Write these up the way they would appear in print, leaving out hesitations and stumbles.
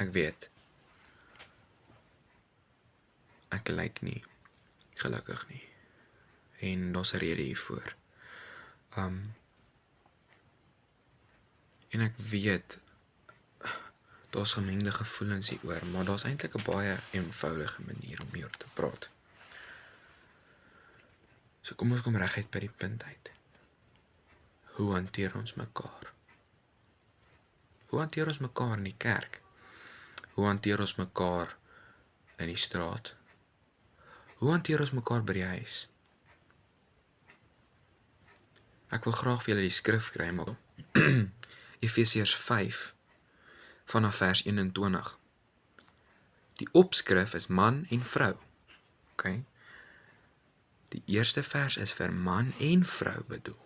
Ek weet, ek lyk nie gelukkig nie. En daar's 'n rede hiervoor. En ek weet, daar's gemengde gevoelens hieroor, maar daar's eintlik 'n baie eenvoudige manier om hieroor te praat. So kom ons kom reguit by die punt uit. Hoe hanteer ons mekaar? Hoe hanteer ons mekaar in die kerk? Hoe hanteer ons mekaar in die straat? Hoe hanteer ons mekaar by die huis? Ek wil graag vir julle die skrif kry, maar Efesiërs 5 vanaf vers 21. Die opskrif is man en vrou. Okay? Die eerste vers is vir man en vrou bedoel.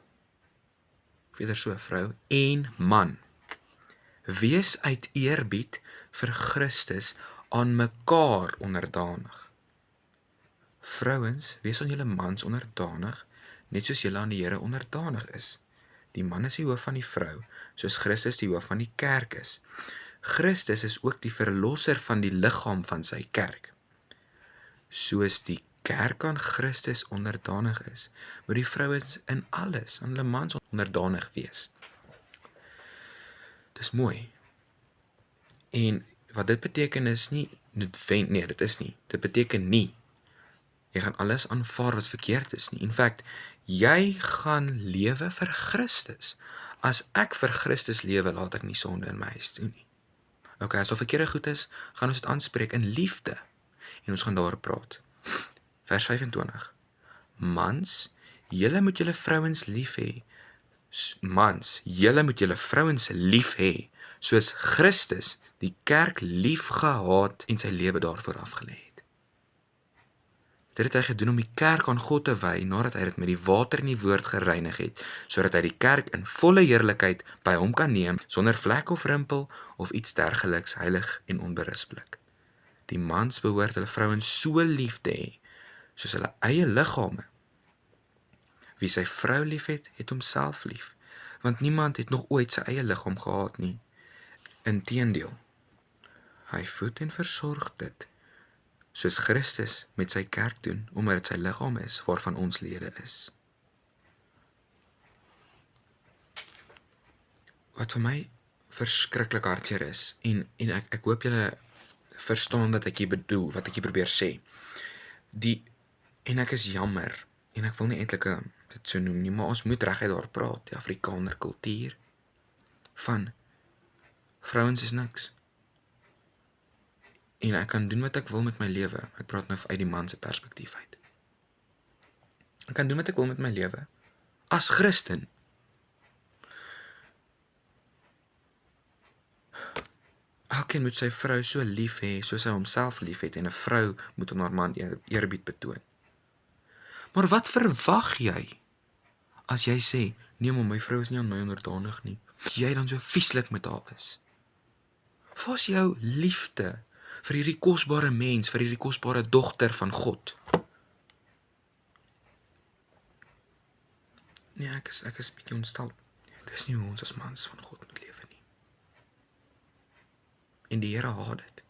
Verder so, vrou en man. Wees uit eerbied vir Christus aan mekaar onderdanig. Vrouens, wees aan julle mans onderdanig, net soos julle aan die Here onderdanig is. Die man is die hoof van die vrou, soos Christus die hoof van die kerk is. Christus is ook die verlosser van die liggaam van sy kerk. Soos die kerk aan Christus onderdanig is, moet die vrouens in alles aan hulle mans onderdanig wees. Dis mooi. En wat dit beteken is nie noodwendig, nee, dit is nie. Dit beteken nie jy gaan alles aanvaar wat verkeerd is nie. In fact, jy gaan lewe vir Christus. As ek vir Christus lewe, laat ek nie sonde in my huis doen nie. Okay, as daar verkeerde goed is, gaan ons dit aanspreek in liefde. En ons gaan daar praat. Vers 25. Mans, julle moet julle vrouens lief hê. Mans, julle moet julle vrouens lief hê, soos Christus die kerk lief gehad en sy lewe daarvoor afgelê het. Dit het hy gedoen om die kerk aan God te wy, nadat hy dit met die water en die woord gereinig het, sodat hy die kerk in volle heerlikheid by hom kan neem, sonder vlek of rimpel of iets dergeliks, heilig en onberispelik. Die mans behoort hulle vrouens so lief te hê, soos hulle eie liggame. Wie sy vrou lief het, het homself lief, want niemand het nog ooit sy eie liggaam gehad nie. Inteendeel, hy voed en versorg dit, soos Christus met sy kerk doen, omdat dit sy liggaam is, waarvan ons lede is. Wat vir my verskriklik hartseer is, en ek hoop julle verstaan wat ek hier bedoel, wat ek hier probeer sê. En ek is jammer, en ek wil nie eintlik dit so noem nie, maar ons moet reguit daar praat, die Afrikaner kultuur, van vrouens is niks. En ek kan doen wat ek wil met my lewe. Ek praat nou uit die man se perspektief uit. Ek kan doen wat ek wil met my lewe. As Christen. Elkeen moet sy vrou so lief hê, soos hy homself lief het, en 'n vrou moet aan haar man eerbied betoon. Maar wat verwag jy as jy sê, nee, maar my vrou is nie aan my onderdanig nie, jy dan so vieslik met haar is? Waar is jou liefde vir hierdie kosbare mens, vir hierdie kosbare dogter van God? Nee, ek is bietjie ontstel. Dis nie hoe ons as mans van God moet lewe nie. En die Here haat dit.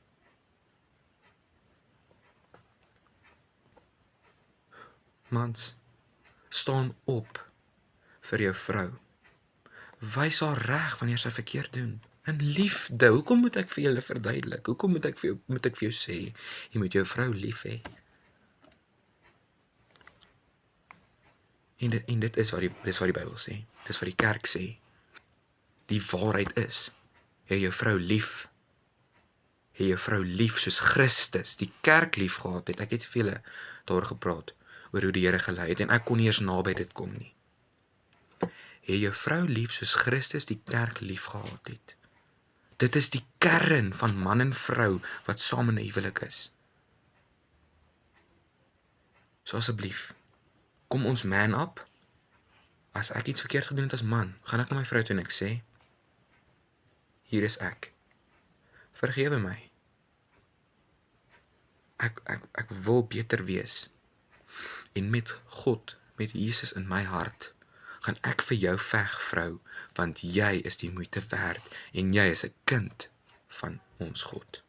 Mans, staan op vir jou vrou. Wys haar reg wanneer sy verkeerd doen. In liefde. Hoekom moet ek vir julle verduidelik? Hoekom moet ek vir jou sê, jy moet jou vrou lief hê? En dit is wat die Bybel sê. Dit is wat die kerk sê. Die waarheid is, hê jou vrou lief. Hê jou vrou lief soos Christus die kerk lief gehad het. Ek het vir julle daar gepraat oor hoe die Here gelei het, en ek kon nie eens naby dit kom nie. Hê jou vrou lief soos Christus die kerk lief gehad het. Dit is die kern van man en vrou wat saam in 'n huwelik is. So asseblief, kom ons man up. As ek iets verkeerd gedoen het as man, gaan ek na my vrou toe en ek sê, hier is ek. Vergewe my. Ek wil beter wees. En met God, met Jesus in my hart, gaan ek vir jou veg, vrou, want jy is die moeite werd en jy is 'n kind van ons God.